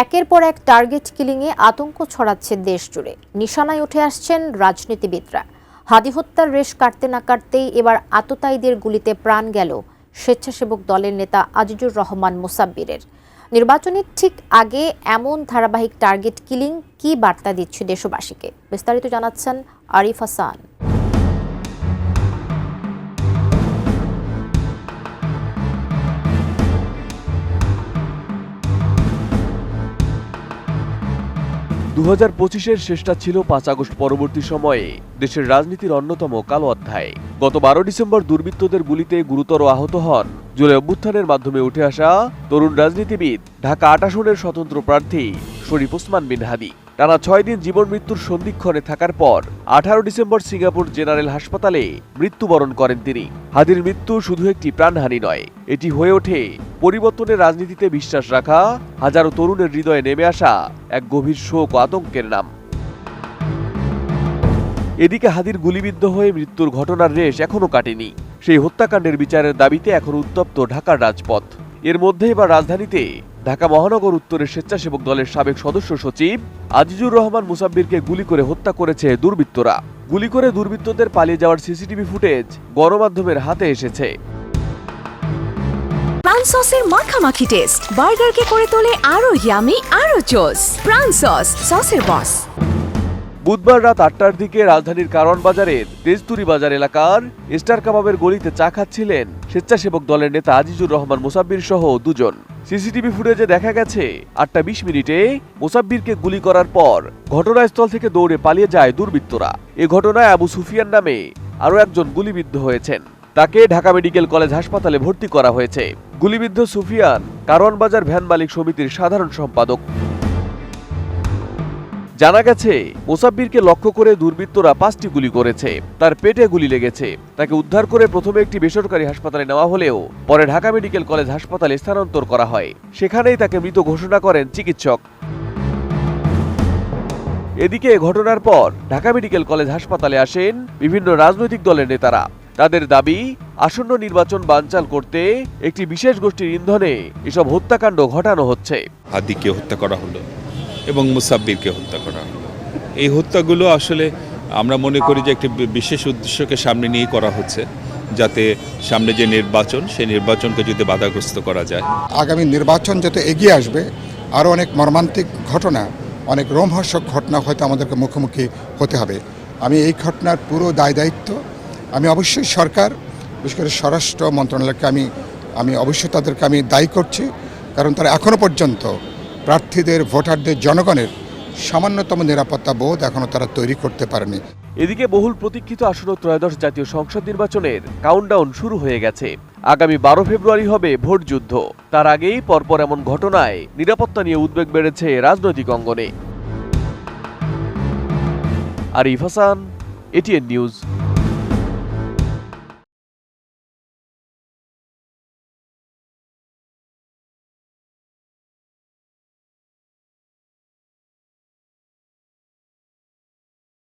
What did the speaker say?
একের পর এক টার্গেট কিলিংয়ে আতঙ্ক ছড়াচ্ছে দেশ জুড়ে। নিশানায় উঠে আসছেন রাজনীতিবিদরা। হাদি হত্যার রেশ কাটতে না কাটতেই এবার আততায়ীদের গুলিতে প্রাণ গেল স্বেচ্ছাসেবক দলের নেতা আজিজুর রহমান মুসাব্বিরের। নির্বাচনের ঠিক আগে এমন ধারাবাহিক টার্গেট কিলিং কি বার্তা দিচ্ছে দেশবাসীকে? বিস্তারিত জানাচ্ছেন আরিফ হাসান। দু ২০২৫-এর শেষটা ছিল ৫ আগস্ট পরবর্তী সময়ে দেশের রাজনীতির অন্যতম কালো অধ্যায়। গত ১২ ডিসেম্বর দুর্বৃত্তদের গুলিতে গুরুতর আহত হন জুলাই অভ্যুত্থানের মাধ্যমে উঠে আসা তরুণ রাজনীতিবিদ ঢাকা ৮ আসনের স্বতন্ত্র প্রার্থী শরীফ ওসমান বিন হাদি। টানা ৬ দিন জীবন মৃত্যুর সন্ধিক্ষণে থাকার পর ১৮ ডিসেম্বর সিঙ্গাপুর জেনারেল হাসপাতালে মৃত্যুবরণ করেন তিনি। হাদির মৃত্যু শুধু একটি প্রাণহানি নয়, এটি হয়ে ওঠে পরিবর্তনের রাজনীতিতে বিশ্বাস রাখা হাজারো তরুণের হৃদয়ে নেমে আসা এক গভীর শোক ও আতঙ্কের নাম। এদিকে হাদির গুলিবিদ্ধ হয়ে মৃত্যুর ঘটনার রেশ এখনো কাটেনি। সেই হত্যাকাণ্ডের বিচারের দাবিতে এখন উত্তপ্ত ঢাকার রাজপথ। এর মধ্যে এবার রাজধানীতে ঢাকা মহানগর উত্তরের স্বেচ্ছাসেবক দলের সাবেক সদস্য সচিব আজিজুর রহমান মুসাব্বিরকে গুলি করে হত্যা করেছে দুর্বৃত্তরা। গুলি করে দুর্বৃত্তদের পালিয়ে যাওয়ার সিসিটিভি ফুটেজ গণমাধ্যমের হাতে এসেছে। প্রাণ সসের মাখামাখি টেস্ট বার্গারকে করে তোলে আরো ইয়ামি আরো জোস। প্রাণ সস, সসের বস। বুধবার রাত ৮টার দিকে রাজধানীর কারওয়ান বাজারের তেজতুরি বাজার এলাকার স্টার কাবাবের গলিতে চা খাচ্ছিলেন স্বেচ্ছাসেবক দলের নেতা আজিজুর রহমান মুসাব্বির সহ দুজন। সিসিটিভি ফুটেজে দেখা গেছে ৮টা ২০ মিনিটে মুসাব্বিরকে গুলি করার পর ঘটনাস্থল থেকে দৌড়ে পালিয়ে যায় দুর্বৃত্তরা। এ ঘটনায় আবু সুফিয়ান নামে আরও একজন গুলিবিদ্ধ হয়েছেন। তাকে ঢাকা মেডিকেল কলেজ হাসপাতালে ভর্তি করা হয়েছে। গুলিবিদ্ধ সুফিয়ান কারওয়ান বাজার ভ্যান মালিক সমিতির সাধারণ সম্পাদক। জানা গেছে মুসাব্বিরকে লক্ষ্য করে দুর্বৃত্তরা ৫টি গুলি করেছে। তার পেটে গুলি লেগেছে। তাকে উদ্ধার করে প্রথমে একটি বেসরকারি হাসপাতালে নেওয়া হলেও পরে ঢাকা মেডিকেল কলেজ হাসপাতালে স্থানান্তর করা হয়। সেখানেই তাকে মৃত ঘোষণা করেন চিকিৎসক। এদিকে ঘটনার পর ঢাকা মেডিকেল কলেজ হাসপাতালে আসেন বিভিন্ন রাজনৈতিক দলের নেতারা। তাদের দাবি, আসন্ন নির্বাচন বানচাল করতে একটি বিশেষ গোষ্ঠীর ইন্ধনে এসব হত্যাকাণ্ড ঘটানো হচ্ছে। হাদিকে হত্যা করা হলো এবং মুসাব্বিরকে হত্যা করা হলো। এই হত্যাগুলো আসলে আমরা মনে করি যে একটি বিশেষ উদ্দেশ্যকে সামনে নিয়ে করা হচ্ছে, যাতে সামনে যে নির্বাচন, সেই নির্বাচনকে যদি বাধাগ্রস্ত করা যায়। আগামী নির্বাচন যত এগিয়ে আসবে আরও অনেক মর্মান্তিক ঘটনা, অনেক রোমহর্ষক ঘটনা হয়তো আমাদেরকে মুখোমুখি হতে হবে। আমি এই ঘটনার পুরো দায়িত্ব আমি অবশ্যই সরকার, বিশেষ করে স্বরাষ্ট্র মন্ত্রণালয়কে আমি অবশ্যই তাদেরকে আমি দায়ী করছি, কারণ তারা এখনও পর্যন্ত প্রার্থীদের, ভোটারদের, জনগণের সামান্যতম নিরাপত্তা বোধ এখনও তারা তৈরি করতে পারেনি। এদিকে বহুল প্রতীক্ষিত আসন্ন ত্রয়োদশ জাতীয় সংসদ নির্বাচনের কাউন্টডাউন শুরু হয়ে গেছে। আগামী ১২ ফেব্রুয়ারি হবে ভোট যুদ্ধ। তার আগেই পরপর এমন ঘটনায় নিরাপত্তা নিয়ে উদ্বেগ বেড়েছে রাজনৈতিক অঙ্গনে। Arif Hasan, ATN news.